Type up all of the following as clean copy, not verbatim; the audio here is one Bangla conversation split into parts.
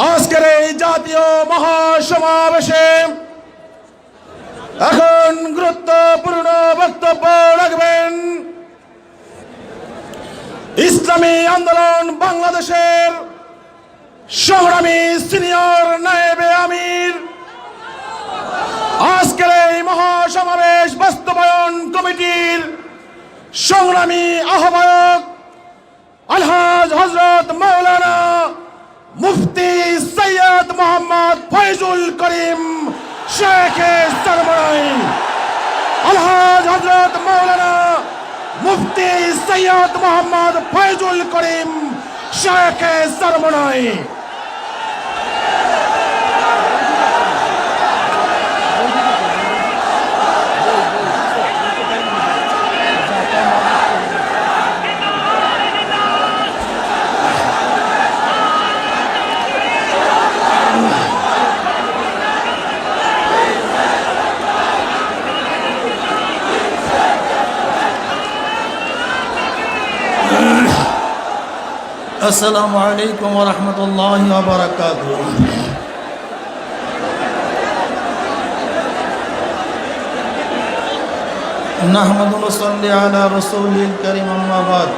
আজকের এই জাতীয় মহাসমাবেশে এখন গুরুত্বপূর্ণ বক্তব্য রাখবেন ইসলামী আন্দোলন বাংলাদেশের সংগ্রামী সিনিয়র নায়েবে আমির, আজকের এই মহাসমাবেশ বাস্তবায়ন কমিটির সংগ্রামী আহ্বায়ক আলহাজ হযরত মাওলানা মুফতি সৈয়দ মোহাম্মদ ফয়জুল করিম শেখে সরবরাই। আলহাজ হযরত মাওলানা মুফতি সৈয়দ মোহাম্মদ ফয়জুল করিম শেখে সরবরাই। আসসালামু আলাইকুম ওয়া রাহমাতুল্লাহি ওয়া বারাকাতুহু। নাহমাদু ওয়া নুসাল্লি আলা রাসূলিল কারীম, আম্মা বাদ।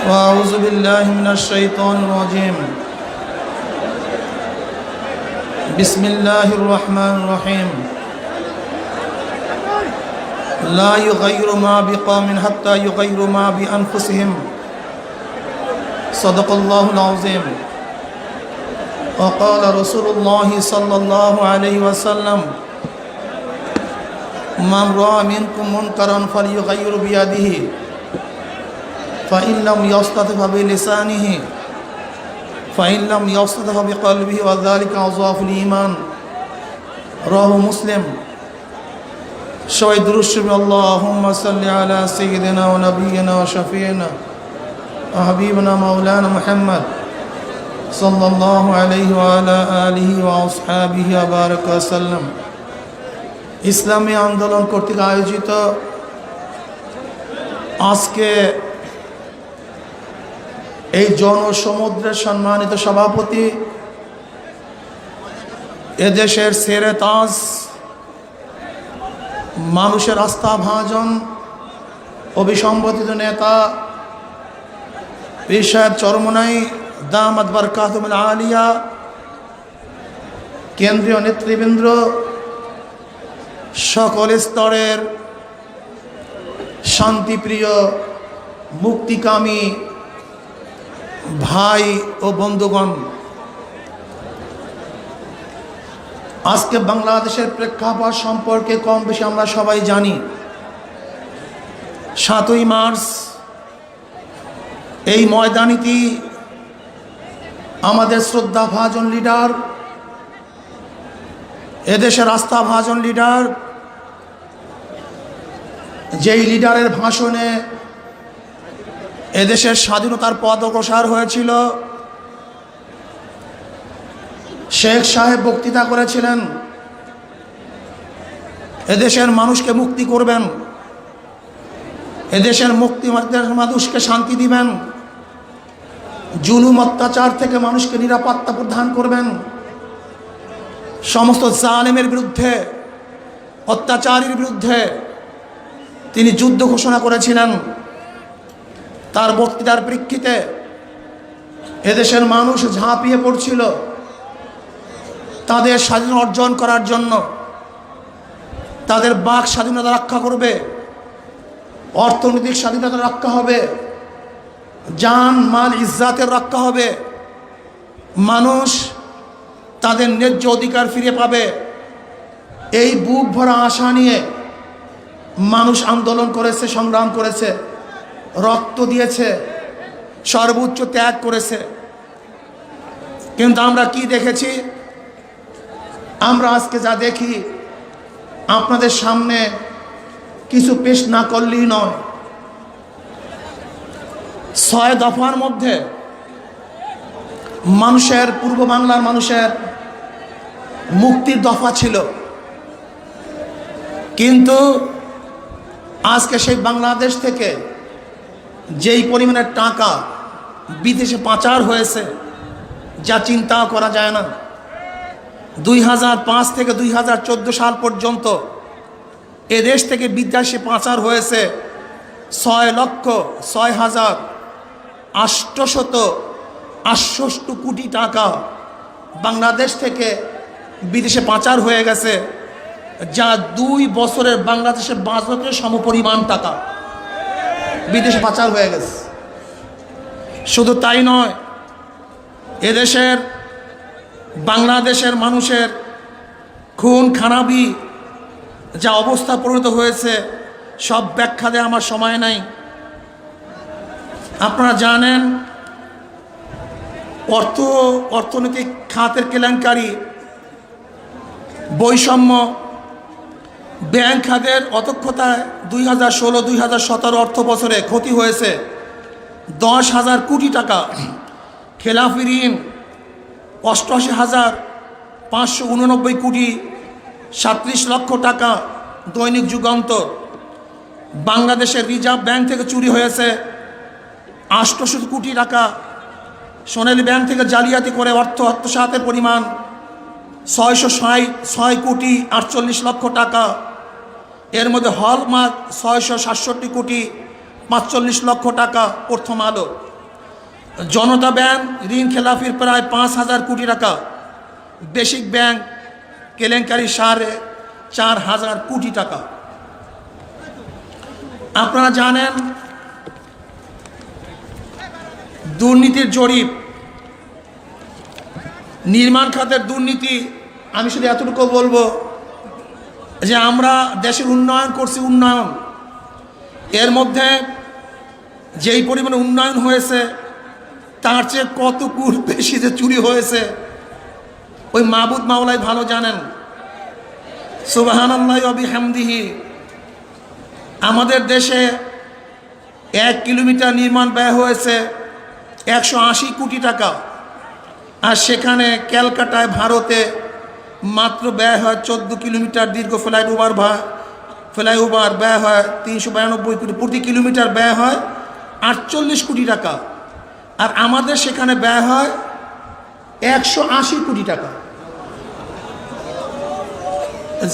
ওয়া আউযু বিল্লাহি মিনাশ শাইতানির রাজীম। বিসমিল্লাহির রহমানির রহিম। لا يغير ما بقوم حتى يغيروا ما بأنفسهم. صدق الله العظيم. وقال رسول الله صلى الله عليه وسلم: من رأى منكم منكرا فليغير بيده فإن لم يستطع فبلسانه فإن لم يستطع بقلبه وذلك أضعف الإيمان. رواه مسلم. সবাই দুরূদ শরীফ আল্লাহুম্মা সাল্লি আলা সাইয়্যিদিনা ওয়া নাবিয়িনা ওয়া শাফিঈনা ওয়া হাবিবিনা মাওলানা মুহাম্মদ সাল্লাল্লাহু আলাইহি ওয়া আলা আলিহি ওয়া আসহাবিহি ওয়া বারাকা সাল্লাম। ইসলামী আন্দোলন কর্তৃক আয়োজিত আজকে এই জনসমুদ্রের সম্মানিত সভাপতি, এদেশের সেরে তাজ, মানুষের আস্থাভাজন, অবিসম্বাদিত নেতা পীর সাহেব চরমনাই দামাত বারকাতুহুল আলিয়া, কেন্দ্রীয় নেতৃবৃন্দ, সকল স্তরের শান্তিপ্রিয় মুক্তিকামী ভাই ও বন্ধুগণ, আজকে বাংলাদেশের প্রেক্ষাপট সম্পর্কে কম বেশি আমরা সবাই জানি। 7ই মার্চ এই ময়দানেটি আমাদের শ্রদ্ধাভাজন লিডার, এদেশের আস্থাভাজন লিডার, যেই লিডারের ভাষণে এদেশের স্বাধীনতার পথ অগ্রসর হয়েছিল, শেখ সাহেব বক্তৃতা করেছিলেন এদেশের মানুষকে মুক্তি করবেন, এদেশের মানুষকে শান্তি দিবেন, জুলুম অত্যাচার থেকে মানুষকে নিরাপত্তা প্রদান করবেন, সমস্ত জালেমের বিরুদ্ধে, অত্যাচারীর বিরুদ্ধে তিনি যুদ্ধ ঘোষণা করেছিলেন। তার বক্তৃতার প্রেক্ষিতে এদেশের মানুষ ঝাঁপিয়ে পড়ছিল তাদের স্বাধীনতা অর্জন করার জন্য। তাদের বাক স্বাধীনতা রক্ষা করবে, অর্থনৈতিক স্বাধীনতা রক্ষা হবে, জান মাল ইজ্জাতের রক্ষা হবে, মানুষ তাদের ন্যায্য অধিকার ফিরে পাবে। এই বুক ভরা আশা নিয়ে মানুষ আন্দোলন করেছে, সংগ্রাম করেছে, রক্ত দিয়েছে, সর্বোচ্চ ত্যাগ করেছে। কিন্তু আমরা কি দেখেছি? আমরা আজকে যা দেখি, আপনাদের সামনে কিছু পেশ না করলেই নয়। 6 দফার মধ্যে মানুষের, পূর্ব বাংলার মানুষের মুক্তির দফা ছিল, কিন্তু আজকে সেই বাংলাদেশ থেকে যেই পরিমাণের টাকা বিদেশে পাচার হয়েছে, যা চিন্তাও করা যায় না। 2005 থেকে 2014 সাল পর্যন্ত এদেশ থেকে বিদেশে পাচার হয়েছে 6,06,868 কোটি টাকা বাংলাদেশ থেকে বিদেশে পাচার হয়ে গেছে, যা 2 বছরের বাংলাদেশের বাজেটের সমপরিমাণ টাকা বিদেশে পাচার হয়ে গেছে। শুধু তাই নয়, এদেশের বাংলাদেশের মানুষের খুন খারাপি যা অবস্থা পরিণত হয়েছে, সব ব্যাখ্যা দেয় আমার সময় নাই। আপনারা জানেন অর্থনৈতিক খাতের কেলেঙ্কারি, বৈষম্য, ব্যাংক খাতের অদক্ষতায় 2016-2017 অর্থ বছরে ক্ষতি হয়েছে 10,000 কোটি টাকা। খেলাফি ঋণ 88,589 কোটি, 37 লক্ষ টাকা দৈনিক যুগান্তর। বাংলাদেশের রিজার্ভ ব্যাংক থেকে চুরি হয়েছে 800 কোটি টাকা। সোনালী ব্যাংক থেকে জালিয়াতি করে অর্থ আত্মসাতের পরিমাণ 606 কোটি 48 লক্ষ টাকা। এর মধ্যে হলমার্ক 667 কোটি 45 লক্ষ টাকা। প্রথম আলো। জনতা ব্যাংক ঋণ খেলাফির প্রায় 5,000 কোটি টাকা। বেসিক ব্যাংক কেলেঙ্কারি 4,500 কোটি টাকা। আপনারা জানেন দুর্নীতির জরিপ, নির্মাণ খাতের দুর্নীতি। আমি শুধু এতটুকু বলবো যে আমরা দেশের উন্নয়ন করছি, উন্নয়ন, এর মধ্যে যেই পরিমাণে উন্নয়ন হয়েছে তার চেয়ে কত গুণ বেশি যে চুরি হয়েছে ওই মাবুদ মাওলাই ভালো জানেন। সুবহানাল্লাহি ওয়া বিহামদিহি। আমাদের দেশে 1 কিলোমিটার নির্মাণ ব্যয় হয়েছে 180 কোটি টাকা, আর সেখানে ক্যালকাটায় ভারতে মাত্র ব্যয় হয় 14 কিলোমিটার দীর্ঘ ফ্লাইওভার ব্যয় হয় 392 কোটি। প্রতি কিলোমিটার ব্যয় হয় 48 কোটি টাকা, আর আমাদের সেখানে ব্যয় হয় 180 কোটি টাকা।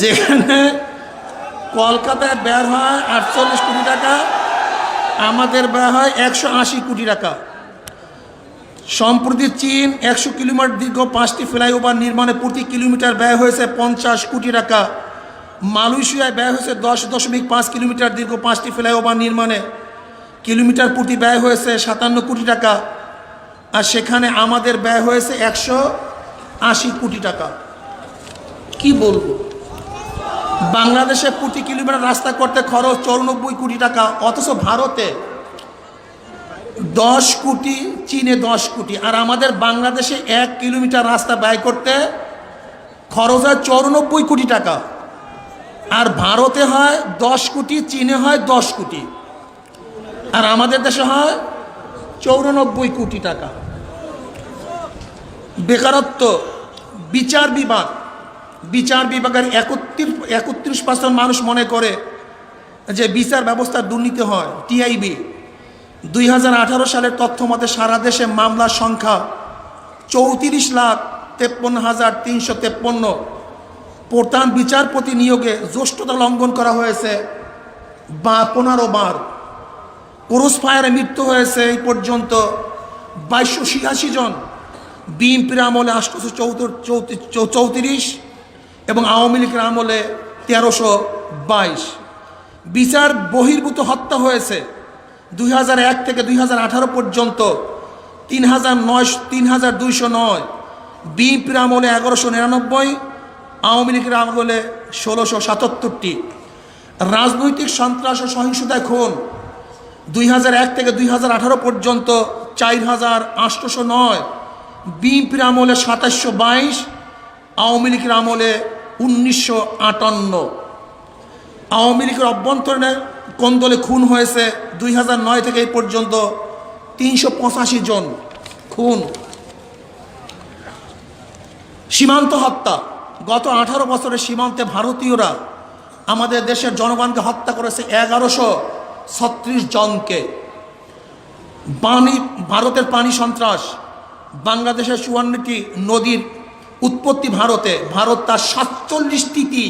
যেখানে কলকাতায় ব্যয় হয় 48 কোটি টাকা, আমাদের ব্যয় হয় 180 কোটি টাকা। সম্প্রতি চীন 100 কিলোমিটার দীর্ঘ 5টি ফ্লাইওভার নির্মাণে প্রতি কিলোমিটার ব্যয় হয়েছে 50 কোটি টাকা। মালয়েশিয়ায় ব্যয় হয়েছে 10.5 কিলোমিটার দীর্ঘ 5টি ফ্লাইওভার নির্মাণে কিলোমিটার প্রতি ব্যয় হয়েছে 57 কোটি টাকা, আর সেখানে আমাদের ব্যয় হয়েছে 180 কোটি টাকা। কি বলবো, বাংলাদেশে প্রতি কিলোমিটার রাস্তা করতে খরচ 94 কোটি টাকা, অথচ ভারতে 10 কোটি, চীনে 10 কোটি, আর আমাদের বাংলাদেশে 1 কিলোমিটার রাস্তা ব্যয় করতে খরচ হয় 94 কোটি টাকা, আর ভারতে হয় 10 কোটি, চীনে হয় 10 কোটি, আর আমাদের দেশে হয় 94 কোটি টাকা। বেকারত্ব, বিচার বিভাগের 31% মানুষ মনে করে যে বিচার ব্যবস্থার দুর্নীতি হয়। টিআইবি 2018 সালের তথ্য মতে সারা দেশে মামলার সংখ্যা 34,53,353। প্রধান বিচারপতি নিয়োগে জ্যেষ্ঠতা লঙ্ঘন করা হয়েছে 15 বার। ক্রস ফায়ারে মৃত্যু হয়েছে এই পর্যন্ত 2286 জন। বিএনপির আমলে 834 এবং আওয়ামী লীগের আমলে 1322। বিচার বহির্ভূত হত্যা হয়েছে 2001 থেকে 2018 পর্যন্ত 3,209। বিএনপির আমলে 1199, আওয়ামী লীগের আমলে 1677টি। রাজনৈতিক সন্ত্রাস ও সহিংসতায় খুন 2001 থেকে 2018 পর্যন্ত 4,809। বিএনপির আমলে 2722, আওয়ামী লীগের আমলে 1958। আওয়ামী লীগের অভ্যন্তরীণের কোন্দলে খুন হয়েছে 2009 থেকে এই পর্যন্ত 385 জন খুন। সীমান্ত হত্যা, গত 18 বছরে সীমান্তে ভারতীয়রা আমাদের দেশের জনগণকে হত্যা করেছে 1136 জনকে। ভারতের পানি সন্ত্রাস, বাংলাদেশের 54টি নদীর উৎপত্তি ভারতে, ভারত তার 47টি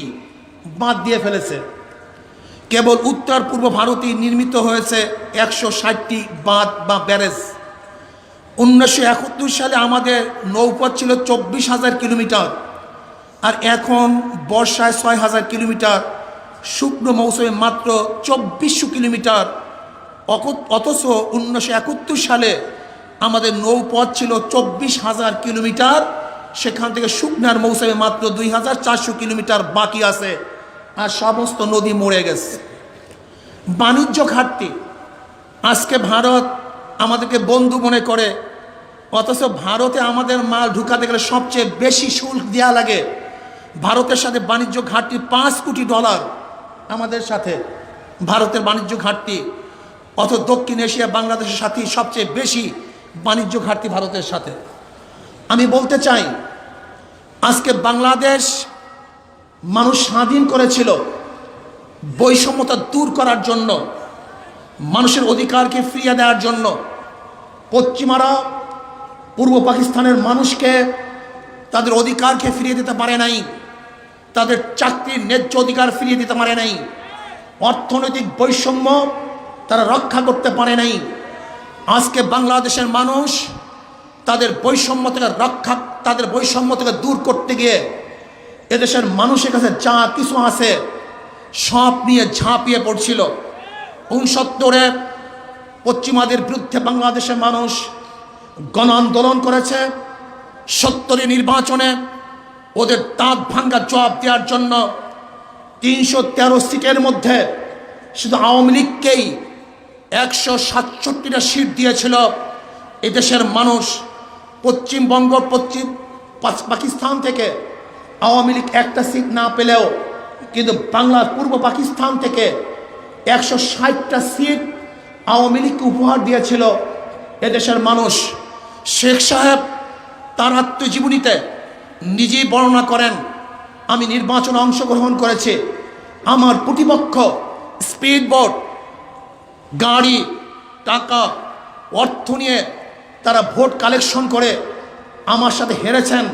বাঁধ দিয়ে ফেলেছে। কেবল উত্তর পূর্ব ভারতেই নির্মিত হয়েছে 160টি বাঁধ বা ব্যারেজ। 1971 সালে আমাদের নৌপথ ছিল 24,000 কিলোমিটার, আর এখন বর্ষায় 6,000 কিলোমিটার, শুকনো মৌসুমে মাত্র 2400 কিলোমিটার। অথচ 1971 সালে আমাদের নৌপথ ছিল 24,000 কিলোমিটার, সেখান থেকে শুকনার মৌসুমে মাত্র 2,400 কিলোমিটার বাকি আছে, আর সমস্ত নদী মরে গেছে। বাণিজ্য ঘাটতি, আজকে ভারত আমাদেরকে বন্ধু মনে করে, অথচ ভারতে আমাদের মাল ঢুকাতে গেলে সবচেয়ে বেশি শুল্ক দেওয়া লাগে। ভারতের সাথে বাণিজ্য ঘাটতি $5 কোটি আমাদের সাথে ভারতের বাণিজ্য ঘাটতি। অথচ দক্ষিণ এশিয়া বাংলাদেশের সাথে সবচেয়ে বেশি বাণিজ্য ঘাটতি ভারতের সাথে। আমি বলতে চাই, আজকে বাংলাদেশ মানুষ স্বাধীন করেছিল বৈষম্যতা দূর করার জন্য, মানুষের অধিকারকে ফিরিয়ে দেওয়ার জন্য। পশ্চিমারা পূর্ব পাকিস্তানের মানুষকে তাদের অধিকারকে ফিরিয়ে দিতে পারে নাই, তাদের চাকরির ন্যায্য অধিকার ফিরিয়ে দিতে পারে নাই, অর্থনৈতিক বৈষম্য তারা রক্ষা করতে পারে নাই। আজকে বাংলাদেশের মানুষ তাদের বৈষম্য থেকে দূর করতে গিয়ে এদেশের মানুষের কাছে যা কিছু আছে সব নিয়ে ঝাঁপিয়ে পড়ছিল। 69-এ পশ্চিমাদের বিরুদ্ধে বাংলাদেশের মানুষ গণ আন্দোলন করেছে। 70 নির্বাচনে ওদের দাঁত ভাঙ্গা জবাব দেওয়ার জন্য 313 সিটের মধ্যে শুধু আওয়ামী লীগকেই 167টা সিট দিয়েছিল এদেশের মানুষ। পশ্চিমবঙ্গ পাকিস্তান থেকে আওয়ামী লীগ একটা সিট না পেলেও কিন্তু বাংলার পূর্ব পাকিস্তান থেকে 160টা সিট আওয়ামী লীগকে উপহার দিয়েছিল এদেশের মানুষ। শেখ সাহেব তার আত্মজীবনীতে নিজেই বর্ণনা করেন, আমি নির্বাচনে অংশগ্রহণ করেছি, আমার প্রতিপক্ষ স্পিড বোট, গাড়ি, টাকা, অর্থ নিয়ে তারা ভোট কালেকশন করে আমার সাথে হেরেছেন।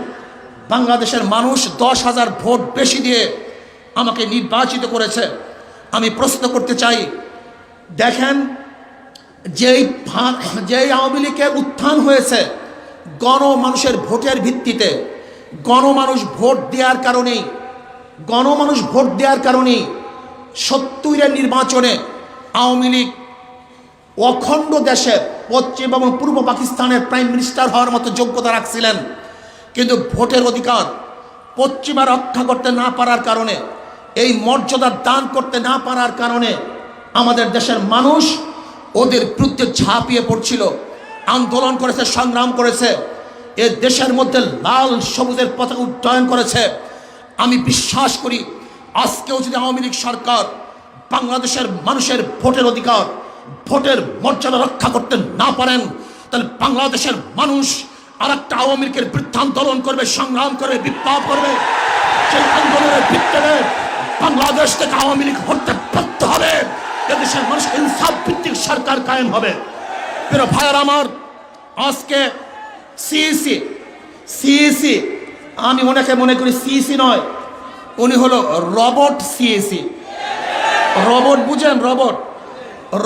বাংলাদেশের মানুষ 10,000 ভোট বেশি দিয়ে আমাকে নির্বাচিত করেছে। আমি প্রশ্ন করতে চাই, দেখেন যেই আওয়ামী লীগের উত্থান হয়েছে গণমানুষের ভোটের ভিত্তিতে, গণমানুষ ভোট দেওয়ার কারণেই 70-এর নির্বাচনে আওয়ামী লীগ অখণ্ড দেশের পশ্চিম এবং পূর্ব পাকিস্তানের প্রাইম মিনিস্টার হওয়ার মতো যোগ্যতা রাখছিলেন, কিন্তু ভোটের অধিকার পশ্চিমা রক্ষা করতে না পারার কারণে, এই মর্যাদা দান করতে না পারার কারণে আমাদের দেশের মানুষ ওদের বিরুদ্ধে ঝাঁপিয়ে পড়ছিল, আন্দোলন করেছে, সংগ্রাম করেছে, এ দেশের মধ্যে লাল সবুজের পতাকা উড্ডয়ন করেছে। আমি বিশ্বাস করি আজকেও যদি আওয়ামী লীগ সরকার বাংলাদেশের মানুষের ভোটের অধিকার, ভোটের মর্যাদা রক্ষা করতে না পারেন, তাহলে বাংলাদেশের মানুষ আর একটা আওয়ামী লীগের বিরুদ্ধে আন্দোলন করবে, সংগ্রাম করবে, বিপ্লব করবে। সেই আন্দোলনের ভিত্তিতে বাংলাদেশ থেকে আওয়ামী লীগ হতে বাধ্য হবে, এদেশের মানুষ ইনসাফ ভিত্তিক সরকার কায়েম হবে। প্রিয় ভাইয়ের আমার, আজকে সিইসি আমি ওনাকে মনে করি সিইসি নয়, উনি হলো রবট সিইসি। রবট বুঝেন?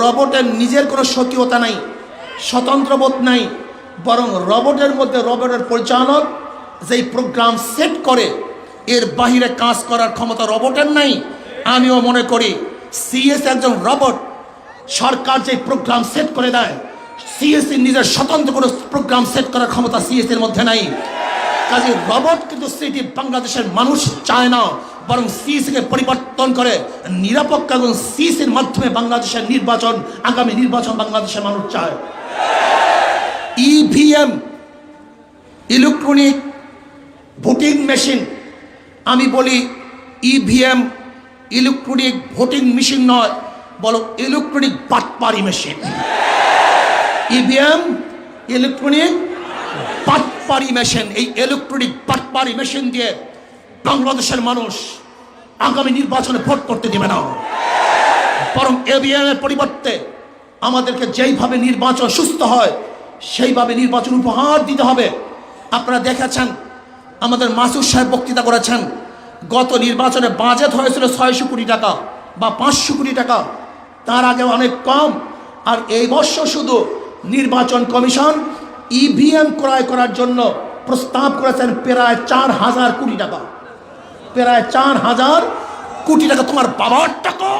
রবটের নিজের কোনো স্বকীয়তা নাই, স্বতন্ত্রবোধ নাই, বরং রবটের মধ্যে রবটের পরিচালক যেই প্রোগ্রাম সেট করে এর বাহিরে কাজ করার ক্ষমতা রবটের নাই। আমিও মনে করি সিএসি একজন রবট। সরকার যে প্রোগ্রাম সেট করে দেয়, সিএসি নিজের স্বতন্ত্র কোনো প্রোগ্রাম সেট করার ক্ষমতা সিএসির মধ্যে নাই। কাজে রবট কিন্তু সেটি বাংলাদেশের মানুষ চায় না, বরং সিএসিকে পরিবর্তন করে নিরপেক্ষ এবং সিএসির মাধ্যমে বাংলাদেশের নির্বাচন, আগামী নির্বাচন বাংলাদেশের মানুষ চায়। ইভিএম, ইলেকট্রনিক ভোটিং মেশিন, আমি বলি ইভিএম ইলেকট্রনিক ভোটিং মেশিন নয়, বরং ইলেকট্রনিক বাটপারি মেশিন। ইভিএম ইলেকট্রনিক বাটপারি মেশিন, এই ইলেকট্রনিক বাটপারি মেশিন দিয়ে বাংলাদেশের মানুষ আগামী নির্বাচনে ভোট করতে দেবে না, বরং ইভিএম এর পরিবর্তে আমাদেরকে যেইভাবে নির্বাচন সুস্থ হয় সেইভাবে নির্বাচন উপহার দিতে হবে। আপনারা দেখেছেন আমাদের মাসুদ সাহেব বক্তৃতা করেছেন, গত নির্বাচনে বাজেট হয়েছিল 600 কোটি টাকা বা 500 কোটি টাকা, তার আগে অনেক কম। আর এই বছর শুধু নির্বাচন কমিশন ইভিএম ক্রয় করার জন্য প্রস্তাব করেছেন প্রায় 4000 কোটি টাকা, প্রায় 4000 কোটি টাকা। তোমার বাবার টাকা,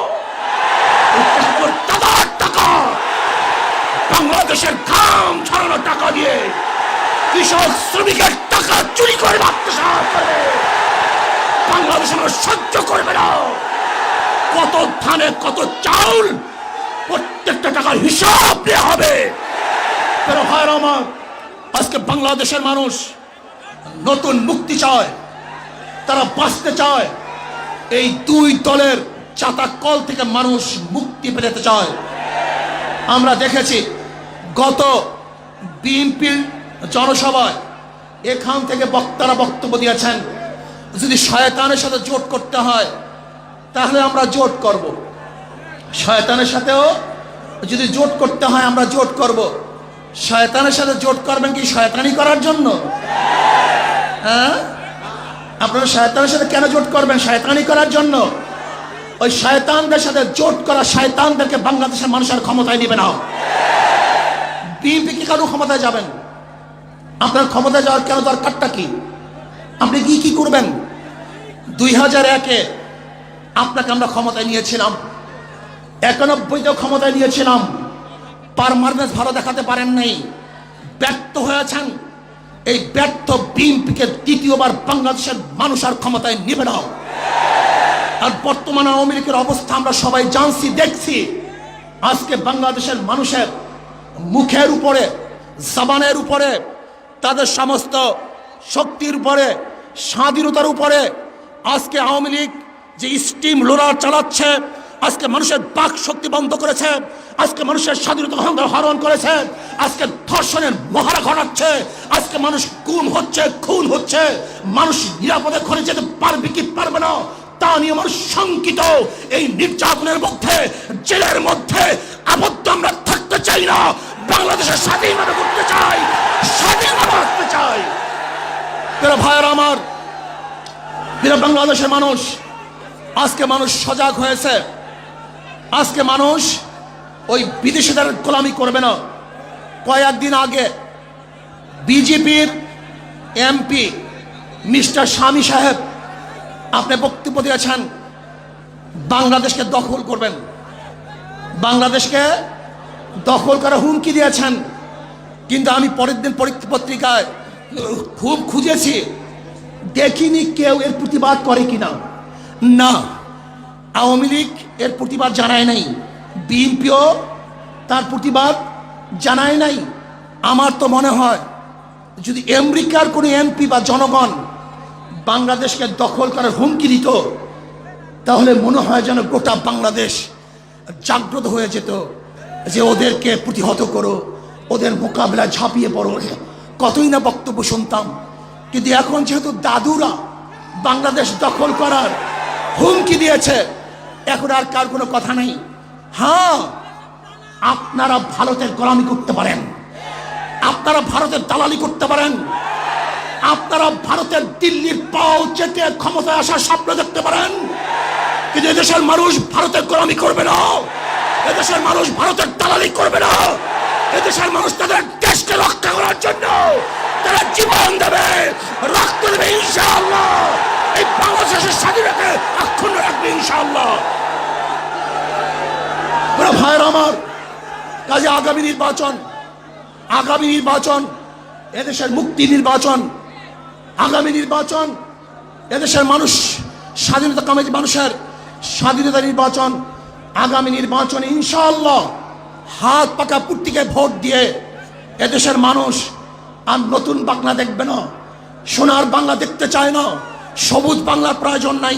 তোমার দাদার টাকা, বাংলাদেশের ঘাম ছড়ানো টাকা দিয়ে কৃষক শ্রমিকের টাকা চুরি করে আত্মসাৎ করে বাংলাদেশ আমরা সহ্য করবে না। কত ধানে কত চাউল, প্রত্যেকটা টাকার হিসাব দেওয়া হবে। ভাইরা আমার, আজকে বাংলাদেশের মানুষ নতুন মুক্তি চায়, তারা বাঁচতে চায়। এই দুই দলের চাতাকল থেকে মানুষ মুক্তি পেতে চায়। আমরা দেখেছি গত বিএনপির জনসভায় এখান থেকে বক্তারা বক্তব্য দিয়েছেন, যদি শয়তানের সাথে জোট করতে হয় তাহলে আমরা জোট করব, শয়তানের সাথেও যদি জোট করতে হয় আমরা জোট করব। শয়তানের সাথে জোট করবেন কি শয়তানি করার জন্য? হ্যাঁ, আপনারা শয়তানের সাথে কেন জোট করবেন? শয়তানি করার জন্য। ওই শয়তানদের সাথে জোট করা শয়তানদেরকে বাংলাদেশের মানুষের ক্ষমতায় নেবে না। বিএনপি কি কারো ক্ষমতায় যাবেন? আপনার ক্ষমতায় যাওয়ার কেন দরকারটা কি? আপনি কি করবেন? 2001-এ আপনাকে আমরা ক্ষমতায় নিয়েছিলাম, 91-তেও ক্ষমতায় নিয়েছিলাম, পারমানেন্স ভালো দেখাতে পারেন নাই, ব্যর্থ হয়েছেন। এই ব্যর্থ বিএনপিকে দ্বিতীয়বার বাংলাদেশের মানুষ আর ক্ষমতায় নেবে না। আর বর্তমানে আওয়ামী লীগের অবস্থা আমরা সবাই জানছি, দেখছি। আজকে বাংলাদেশের মানুষের মুখের উপরে, জবানের উপরে, তাদের সমস্ত শক্তির উপরে, স্বাধীনতার উপরে আজকে আওয়ামী লীগ যে স্টিম রোলার চালাচ্ছে, আজকে মানুষের বাক শক্তি বন্ধ করেছে, আজকে মানুষের স্বাধীনতা হরণ করেছে, আজকে ধর্ষণের মহারা ঘটাচ্ছে, আজকে মানুষ গুম হচ্ছে, খুন হচ্ছে। মানুষ নিরাপদে ঘরে যেতে পারবে কি পারবে না তা নিয়ে মানুষ শঙ্কিত। এই নির্যাতনের মধ্যে, জেলের মধ্যে আবদ্ধ আমরা থাকতে চাই না। বাংলাদেশের স্বাধীনভাবে করতে চাই, স্বাধীনভাবে আসতে চাই। ভাইয়েরা আমার, বাংলাদেশের মানুষ, আজকে মানুষ সজাগ হয়েছে। আজকে মানুষ ওই বিদেশিদের গোলামি করবে না। কয়েকদিন আগে বিজেপির এমপি মিস্টার শামী সাহেব আপনি বক্তব্য দিয়েছেন বাংলাদেশকে দখল করবেন, বাংলাদেশকে দখল করার হুমকি দিয়েছেন। কিন্তু আমি পরের দিন পত্রিকায় খুব খুঁজেছি, দেখিনি কেউ এর প্রতিবাদ করে কিনা। না, আওয়ামী লীগ এর প্রতিবাদ জানায় নাই, বিএনপিও তার প্রতিবাদ জানায় নাই। আমার তো মনে হয় যদি আমেরিকার কোনো এমপি বা জনগণ বাংলাদেশকে দখল করার হুমকি দিত তাহলে মনে হয় যেন গোটা বাংলাদেশ জাগ্রত হয়ে যেত যে ওদেরকে প্রতিহত করো, ওদের মোকাবিলায় ঝাঁপিয়ে পড়ো। কতই না বক্তব্য শুনতাম। কিন্তু এখন যেহেতু দাদুরা বাংলাদেশ দখল করার হুমকি দিয়েছে, এখন আর কার কোনো কথা নেই। হ্যাঁ, আপনারা ভারতের গোলামি করতে পারেন, আপনারা ভারতের দালালি করতে পারেন, আপনারা ভারতের দিল্লির পাও চেটে ক্ষমতায় আসার স্বপ্ন দেখতে পারেন, কিন্তু এদেশের মানুষ ভারতের গোলামি করবে না, এদেশের মানুষ ভারতের দালালি করবে না। এদেশের মানুষ তাদের দেশকে রক্ষা করার জন্য তারা জীবন দেবে, রক্ত দেবে ইনশাআল্লাহ। এই বাংলাদেশের স্বাধীনতাকে অক্ষুণ্ণ রাখবে ইনশাআল্লাহ। ভাইয়ের আমার, কাজে আগামী নির্বাচন এদেশের মুক্তি নির্বাচন, আগামী নির্বাচন এদেশের মানুষ স্বাধীনতা কামী মানুষের স্বাধীনতা নির্বাচন। আগামী নির্বাচনে ইনশাআল্লাহ হাত পাকা পুট্টিকে ভোট দিয়ে এদেশের মানুষ আর নতুন বাংলা দেখবে না, সোনার বাংলা দেখতে চায় না, সবুজ বাংলার প্রয়োজন নাই।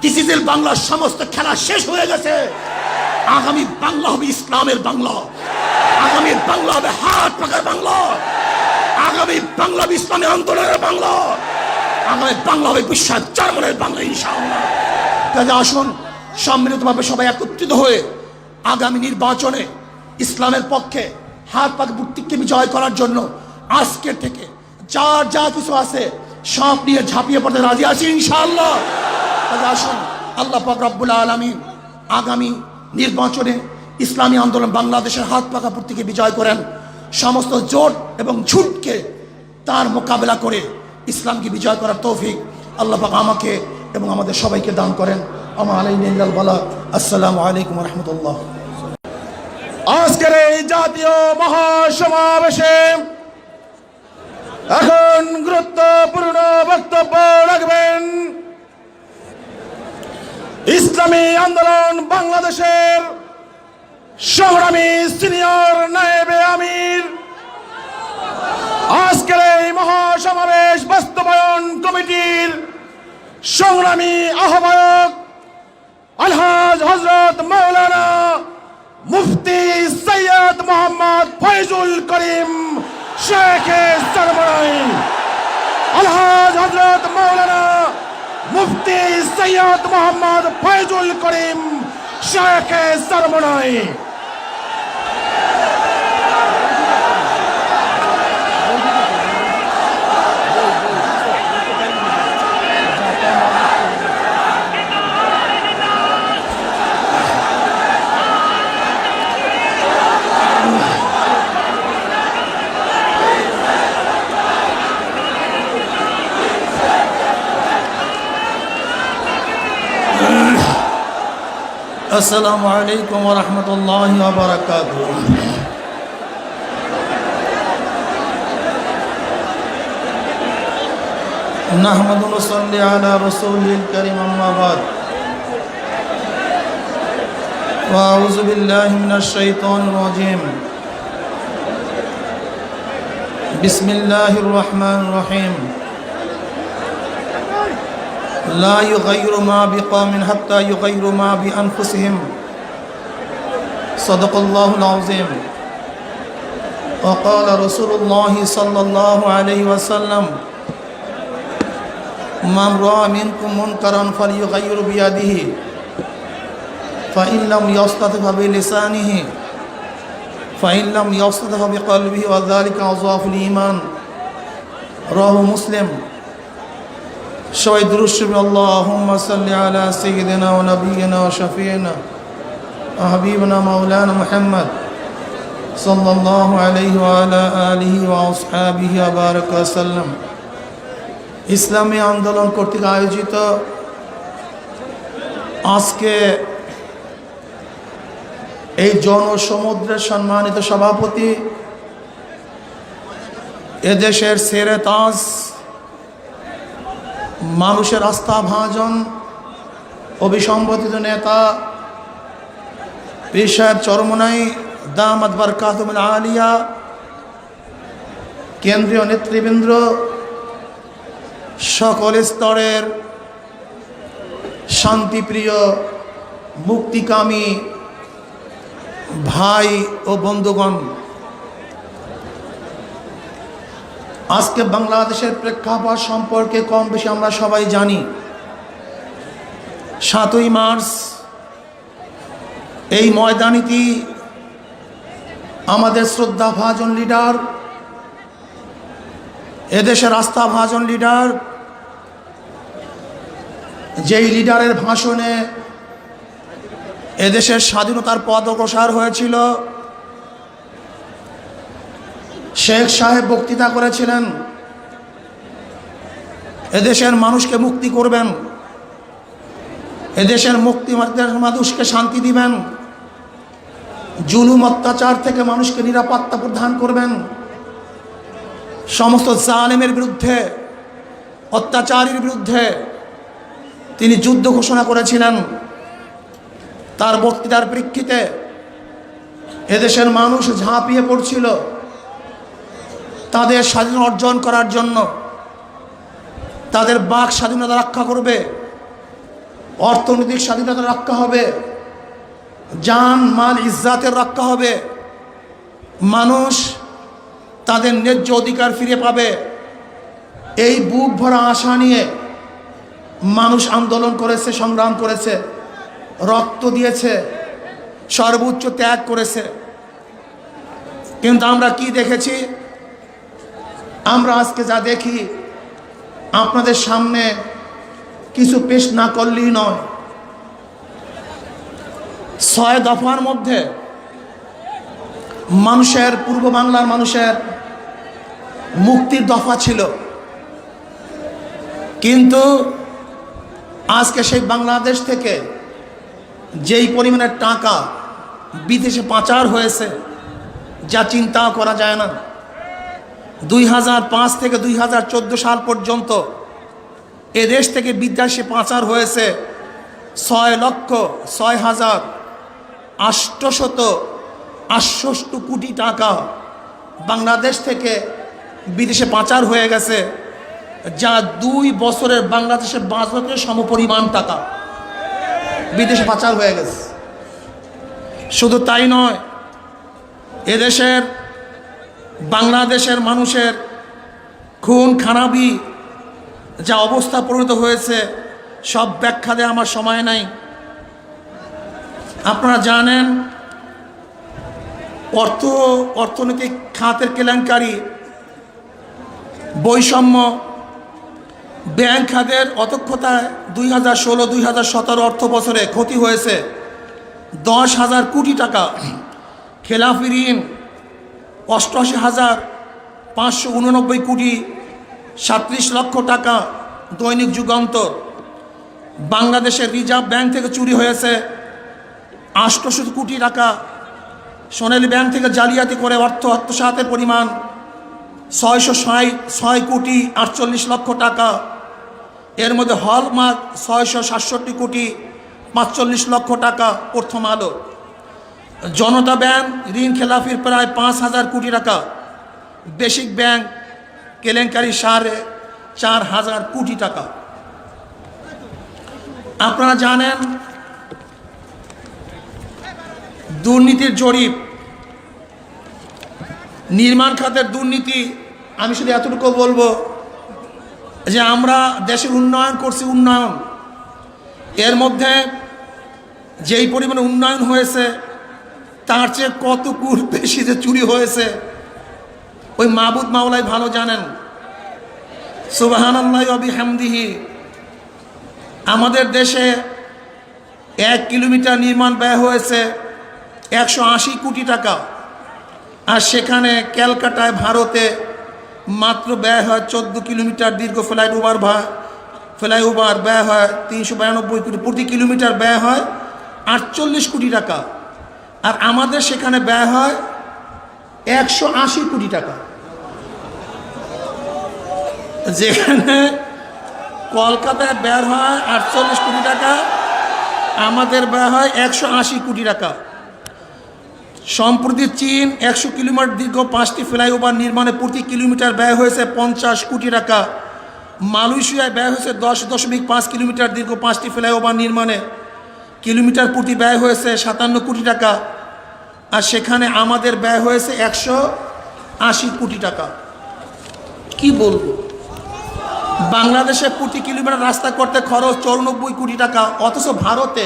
ডিজিটাল বাংলার সমস্ত খেলা শেষ হয়ে গেছে। আগামী বাংলা হবে ইসলামের বাংলা, আগামী বাংলা হবে হাত পাকার বাংলা, আগামী বাংলা হবে ইসলামী আন্দোলনের বাংলা, আগামী বাংলা হবে বিশ্বাস জার্মানের বাংলা ইনশাআল্লাহ। কাজে আসুন সম্মিলিতভাবে সবাই একত্রিত হয়ে আগামী নির্বাচনে ইসলামের পক্ষে হাত পাক বুকটিকে বিজয় করার জন্য আজকের থেকে যার যা কিছু আছে সব নিয়ে ঝাঁপিয়ে পড়তে রাজি আছি ইনশাআল্লাহ। তাহলে আসুন আল্লাহ পাক রব্বুল আলামিন আগামী নির্বাচনে ইসলামী আন্দোলন বাংলাদেশের হাত পাকা বুকটিকে বিজয় করেন, সমস্ত জোট এবং ঝুটকে তার মোকাবেলা করে ইসলামকে বিজয় করার তৌফিক আল্লাহ পাক আমাকে এবং আমাদের সবাইকে দান করেন। আমা আলাইনা ইল্লাল বালাগ। আসসালামু আলাইকুম ওয়া রাহমাতুল্লাহ। আজকের এই জাতীয় মহাসমাবেশে এখন গুরুত্বপূর্ণ বক্তব্য রাখবেন ইসলামী আন্দোলন বাংলাদেশের সংগ্রামী সিনিয়র নায়েবে আমির, আজকের এই মহাসমাবেশ বাস্তবায়ন কমিটির সংগ্রামী আহ্বায়ক আলহাজ হযরত মাওলানা মুফতি সৈয়দ মোহাম্মদ ফয়জুল করিম শেখে সরবরাই। আলহাজ হযরত মাওলানা মুফতি সৈয়দ মোহাম্মদ ফয়জুল করিম শেখে সরবরাই। আসসালামু আলাইকুম ওয়া রাহমাতুল্লাহি ওয়া বারাকাতুহু। নাহমাদু ওয়া নুসাল্লি আলা রাসূলিল কারীম, আম্মা বাদ। ওয়া আউযু বিল্লাহি মিনাশ শাইতানির রাজীম। বিসমিল্লাহির রহমানির রহিম। لا يغير ما بقوم حتى يغيروا ما بأنفسهم صدق الله العظيم وقال رسول الله صلى الله عليه وسلم من رأى منكم منكرا فليغير بيده فإن لم يستطع فبلسانه فإن لم يستطع فبقلبه وذلك أضعف الإيمان رواه مسلم। সবাই দুরূদ শরীফ আল্লাহুম্মা সাল্লি আলা সাইয়্যিদিনা ওয়া নাবিয়িনা ওয়া শাফিঈনা ওয়া হাবিবিনা মাওলানা মুহাম্মদ সাল্লাল্লাহু আলাইহি ওয়া আলা আলিহি ওয়া আসহাবিহি ওয়া বারাকা সাল্লাম। ইসলামী আন্দোলন কর্তৃক আয়োজিত আজকে এই জনসমুদ্রের সম্মানিত সভাপতি, এদেশের সেরে তাজ, মানুষের আস্থা ভাজন, অবিসম্পাদিত নেতা পীর সাহেব চরমনাই দামাত বারকাতুহুল আলিয়া, কেন্দ্রীয় নেতৃবৃন্দ, সকল স্তরের শান্তিপ্রিয় মুক্তিকামী ভাই ও বন্ধুগণ, আজকে বাংলাদেশের প্রেক্ষাপট সম্পর্কে কম বেশি আমরা সবাই জানি। 7ই মার্চ এই ময়দানিটি আমাদের শ্রদ্ধাভাজন লিডার, এদেশের আস্থাভাজন লিডার, যেই লিডারের ভাষণে এদেশের স্বাধীনতার পথ অগ্রসর হয়েছিল, শেখ সাহেব বক্তৃতা করেছিলেন এদেশের মানুষকে মুক্তি করবেন, এদেশের মানুষকে শান্তি দিবেন, জুলুম অত্যাচার থেকে মানুষকে নিরাপত্তা প্রদান করবেন, সমস্ত জালেমের বিরুদ্ধে, অত্যাচারীর বিরুদ্ধে তিনি যুদ্ধ ঘোষণা করেছিলেন। তার বক্তৃতার প্রেক্ষিতে এদেশের মানুষ ঝাঁপিয়ে পড়ছিল তাদের স্বাধীনতা অর্জন করার জন্য, তাদের বাক স্বাধীনতা রক্ষা করবে, অর্থনৈতিক স্বাধীনতা রক্ষা হবে, জান মাল ইজ্জাতের রক্ষা হবে, মানুষ তাদের ন্যায্য অধিকার ফিরে পাবে। এই বুক ভরা আশা নিয়ে মানুষ আন্দোলন করেছে, সংগ্রাম করেছে, রক্ত দিয়েছে, সর্বোচ্চ ত্যাগ করেছে। কিন্তু আমরা কি দেখেছি? আমরা আজকে যা দেখি আপনাদের সামনে কিছু পেশ না করলেই নয়। 6 দফার মধ্যে মানুষের, পূর্ব বাংলার মানুষের মুক্তির দফা ছিল, কিন্তু আজকে সেই বাংলাদেশ থেকে যেই পরিমাণের টাকা বিদেশে পাচার হয়েছে যা চিন্তাও করা যায় না। 2005 থেকে 2014 সাল পর্যন্ত এদেশ থেকে বিদেশে পাচার হয়েছে 6,06,868 কোটি টাকা বাংলাদেশ থেকে বিদেশে পাচার হয়ে গেছে, যা 2 বছরের বাংলাদেশের বাজেটের সমপরিমাণ টাকা বিদেশে পাচার হয়ে গেছে। শুধু তাই নয়, এদেশের বাংলাদেশের মানুষের খুন খারাপি যা অবস্থা পরিণত হয়েছে সব ব্যাখ্যা দেওয়া আমার সময় নাই। আপনারা জানেন অর্থনৈতিক খাতের কেলেঙ্কারি, বৈষম্য, ব্যাংক খাতের অদক্ষতায় 2016-2017 অর্থ বছরে ক্ষতি হয়েছে 10,000 কোটি টাকা। খেলাফি ঋণ 88,589 কোটি, 37 লক্ষ টাকা দৈনিক যুগান্তর। বাংলাদেশের রিজার্ভ ব্যাংক থেকে চুরি হয়েছে 800 কোটি টাকা। সোনালী ব্যাংক থেকে জালিয়াতি করে অর্থ আত্মসাতের পরিমাণ 606 কোটি 48 লক্ষ টাকা। এর মধ্যে হলমার্ক 667 কোটি 45 লক্ষ টাকা। প্রথম আলো। জনতা ব্যাংক ঋণ খেলাফির প্রায় 5,000 কোটি টাকা। বেসিক ব্যাংক কেলেঙ্কারি 4,500 কোটি টাকা। আপনারা জানেন দুর্নীতির জরিপ, নির্মাণ খাতের দুর্নীতি। আমি শুধু এতটুকু বলবো যে আমরা দেশের উন্নয়ন করছি, উন্নয়ন, এর মধ্যে যেই পরিমাণে উন্নয়ন হয়েছে তার চেয়ে কত গুণ বেশি যে চুরি হয়েছে ওই মাবুদ মাওলাই ভালো জানেন। সুবহানাল্লাহি ওয়া বিহামদিহি। আমাদের দেশে 1 কিলোমিটার নির্মাণ ব্যয় হয়েছে 180 কোটি টাকা, আর সেখানে ক্যালকাটায় ভারতে মাত্র ব্যয় হয় 14 কিলোমিটার দীর্ঘ ফ্লাইওভার ব্যয় হয় 392 কোটি। প্রতি কিলোমিটার ব্যয় হয় 48 কোটি টাকা, আর আমাদের সেখানে ব্যয় হয় 180 কোটি টাকা। যেখানে কলকাতায় ব্যয় হয় 48 কোটি টাকা, আমাদের ব্যয় হয় 180 কোটি টাকা। সম্প্রতি চীন 100 কিলোমিটার দীর্ঘ 5টি ফ্লাইওভার নির্মাণে প্রতি কিলোমিটার ব্যয় হয়েছে 50 কোটি টাকা। মালয়েশিয়ায় ব্যয় হয়েছে 10.5 কিলোমিটার দীর্ঘ 5টি ফ্লাইওভার নির্মাণে কিলোমিটার প্রতি ব্যয় হয়েছে 57 কোটি টাকা, আর সেখানে আমাদের ব্যয় হয়েছে 180 কোটি টাকা। কি বলবো, বাংলাদেশে প্রতি কিলোমিটার রাস্তা করতে খরচ 94 কোটি টাকা, অথচ ভারতে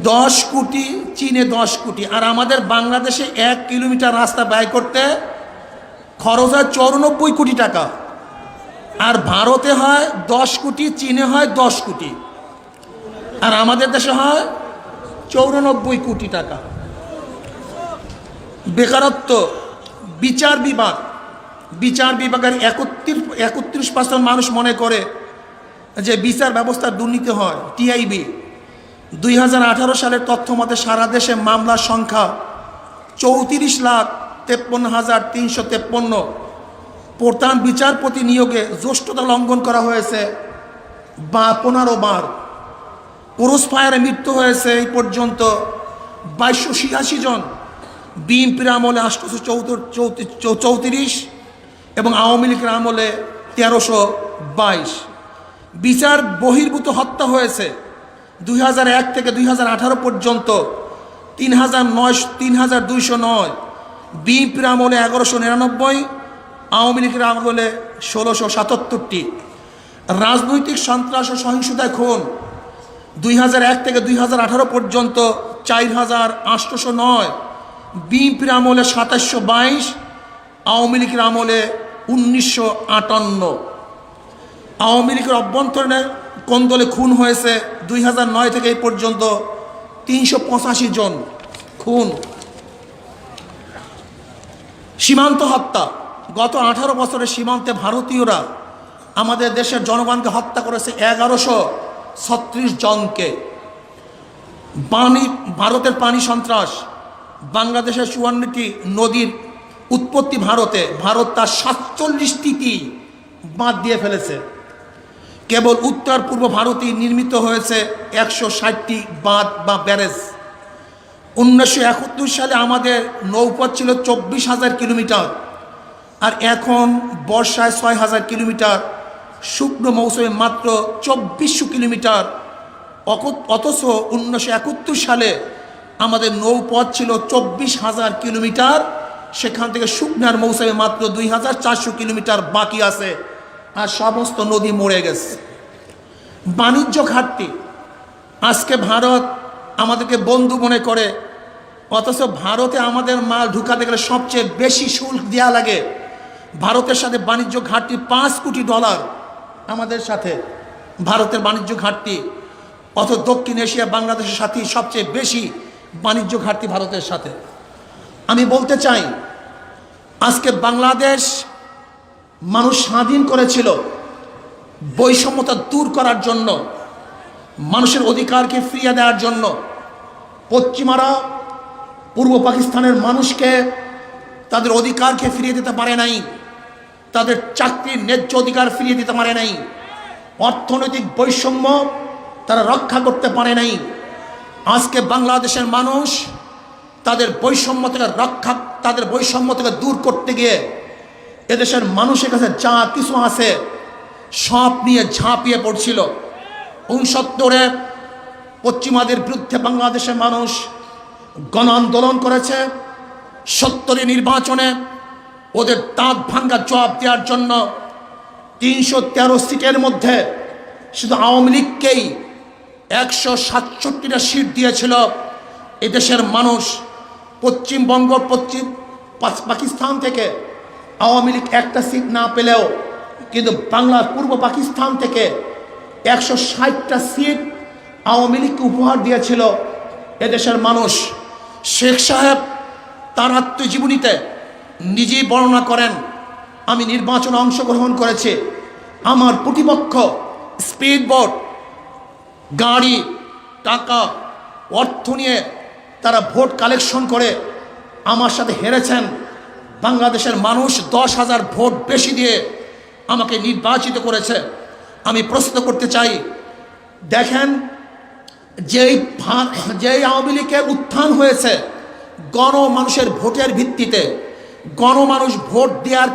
10 কোটি, চীনে 10 কোটি, আর আমাদের বাংলাদেশে 1 কিলোমিটার রাস্তা ব্যয় করতে খরচ হয় 94 কোটি টাকা, আর ভারতে হয় 10 কোটি, চীনে হয় 10 কোটি, আর আমাদের দেশে হয় 94 কোটি টাকা। বেকারত্ব, বিচার বিভাগের 31% মানুষ মনে করে যে বিচার ব্যবস্থার দুর্নীতি হয়। টিআইবি 2018 সালের তথ্য মতে সারা দেশে মামলার সংখ্যা 34,53,353। প্রধান বিচারপতি নিয়োগে জ্যেষ্ঠতা লঙ্ঘন করা হয়েছে 15 বার। ক্রস ফায়ারে মৃত্যু হয়েছে এই পর্যন্ত 2286 জন। বিএনপির আমলে 834 এবং আওয়ামী লীগের আমলে 1322। বিচার বহির্ভূত হত্যা হয়েছে 2001 থেকে 2018 পর্যন্ত 3,209। বিএনপির আমলে 1199, আওয়ামী লীগের আমলে 1677টি। রাজনৈতিক সন্ত্রাস ও সহিংসতায় খুন 2001 থেকে 2018 পর্যন্ত 4,809। বিএনপির আমলে 2722, আওয়ামী লীগের আমলে 1958। আওয়ামী লীগের অভ্যন্তরীণে কোন্দলে খুন হয়েছে 2009 থেকে এই পর্যন্ত 385 জন খুন। সীমান্ত হত্যা, গত 18 বছরে সীমান্তে ভারতীয়রা আমাদের দেশের জনগণকে হত্যা করেছে 1136 জনকে। ভারতের পানি সন্ত্রাস, বাংলাদেশের 54টি নদীর উৎপত্তি ভারতে, ভারত তার 47টি বাঁধ দিয়ে ফেলেছে। কেবল উত্তর পূর্ব ভারতেই নির্মিত হয়েছে 160টি বাঁধ বা ব্যারেজ। 1971 সালে আমাদের নৌপথ ছিল 24,000 কিলোমিটার, আর এখন বর্ষায় 6,000 কিলোমিটার, শুকনো মৌসুমে মাত্র 2400 কিলোমিটার। অথচ 1971 সালে আমাদের নৌপথ ছিল 24,000 কিলোমিটার, সেখান থেকে শুকনার মৌসুমে মাত্র 2,400 কিলোমিটার বাকি আছে, আর সমস্ত নদী মরে গেছে। বাণিজ্য ঘাটতি, আজকে ভারত আমাদেরকে বন্ধু মনে করে, অথচ ভারতে আমাদের মাল ঢুকাতে গেলে সবচেয়ে বেশি শুল্ক দেওয়া লাগে। ভারতের সাথে বাণিজ্য ঘাটতি $5 কোটি আমাদের সাথে ভারতের বাণিজ্য ঘাটতি। অথচ দক্ষিণ এশিয়া বাংলাদেশের সাথে সবচেয়ে বেশি বাণিজ্য ঘাটতি ভারতের সাথে। আমি বলতে চাই, আজকে বাংলাদেশ মানুষ স্বাধীন করেছিল বৈষম্যতা দূর করার জন্য, মানুষের অধিকারকে ফিরিয়ে দেওয়ার জন্য। পশ্চিমারা পূর্ব পাকিস্তানের মানুষকে তাদের অধিকারকে ফিরিয়ে দিতে পারে নাই, তাদের চাকরির ন্যায্য অধিকার ফিরিয়ে দিতে পারে নাই, অর্থনৈতিক বৈষম্য তারা রক্ষা করতে পারে নাই। আজকে বাংলাদেশের মানুষ তাদের বৈষম্য থেকে দূর করতে গিয়ে এদেশের মানুষের কাছে যা কিছু আছে সব নিয়ে ঝাঁপিয়ে পড়ছিল। 69-এ পশ্চিমাদের বিরুদ্ধে বাংলাদেশের মানুষ গণ আন্দোলন করেছে। 70 নির্বাচনে ওদের দাঁত ভাঙ্গা জবাব দেওয়ার জন্য 313 সিটের মধ্যে শুধু আওয়ামী লীগকেই 167টা সিট দিয়েছিল এদেশের মানুষ। পশ্চিমবঙ্গ পাকিস্তান থেকে আওয়ামী লীগ একটা সিট না পেলেও কিন্তু বাংলার পূর্ব পাকিস্তান থেকে 160টা সিট আওয়ামী লীগকে উপহার দিয়েছিল এদেশের মানুষ। শেখ সাহেব তার আত্মজীবনীতে নিজেই বর্ণনা করেন, আমি নির্বাচনে অংশগ্রহণ করেছি, আমার প্রতিপক্ষ স্পিড বোট, গাড়ি, টাকা, অর্থ নিয়ে তারা ভোট কালেকশন করে আমার সাথে হেরেছেন। বাংলাদেশের মানুষ 10,000 ভোট বেশি দিয়ে আমাকে নির্বাচিত করেছে। আমি প্রশ্ন করতে চাই, দেখেন যেই আওয়ামী লীগের উত্থান হয়েছে গণমানুষের ভোটের ভিত্তিতে, গণমানুষ ভোট দেওয়ার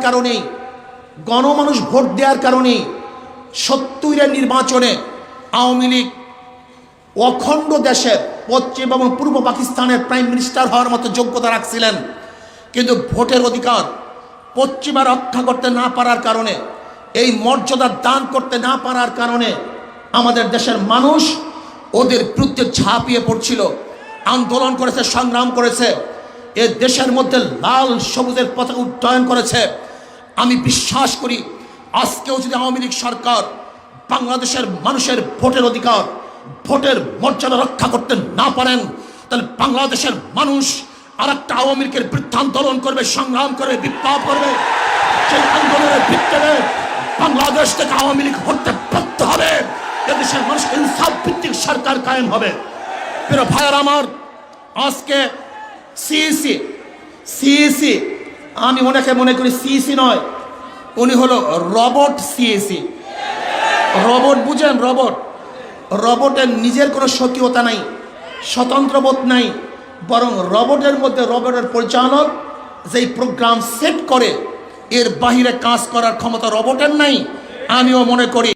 কারণেই 70-এর নির্বাচনে আওয়ামী লীগ অখণ্ড দেশের পশ্চিম এবং পূর্ব পাকিস্তানের প্রাইম মিনিস্টার হওয়ার মতো যোগ্যতা রাখছিলেন, কিন্তু ভোটের অধিকার পশ্চিমা রক্ষা করতে না পারার কারণে, এই মর্যাদা দান করতে না পারার কারণে আমাদের দেশের মানুষ ওদের বিরুদ্ধে ঝাঁপিয়ে পড়ছিল, আন্দোলন করেছে, সংগ্রাম করেছে, এ দেশের মধ্যে লাল সবুজের পতাকা উড্ডয়ন করেছে। আমি বিশ্বাস করি আজকেও যদি আওয়ামী লীগ সরকার বাংলাদেশের মানুষের ভোটের অধিকার, ভোটের মর্যাদা রক্ষা করতে না পারেন, তাহলে বাংলাদেশের মানুষ আর একটা আওয়ামী লীগের বিরুদ্ধে আন্দোলন করবে, সংগ্রাম করবে, বিপ্লব করবে। সেই আন্দোলনের ভিত্তিতে বাংলাদেশ থেকে আওয়ামী লীগ হতে বাধ্য হবে, এদেশের মানুষ ইনসাফ ভিত্তিক সরকার কায়েম হবে। প্রিয় ভাইয়ের আমার, আজকে সিইসি আমি ওনাকে মনে করি সিইসি নয়, উনি হলো রবট সিইসি। রবট বুঝেন? রবটের নিজের কোনো স্বকীয়তা নাই, স্বতন্ত্রবোধ নাই, বরং রবটের মধ্যে রবটের পরিচালক যেই প্রোগ্রাম সেট করে এর বাহিরে কাজ করার ক্ষমতা রবটের নাই। আমিও মনে করি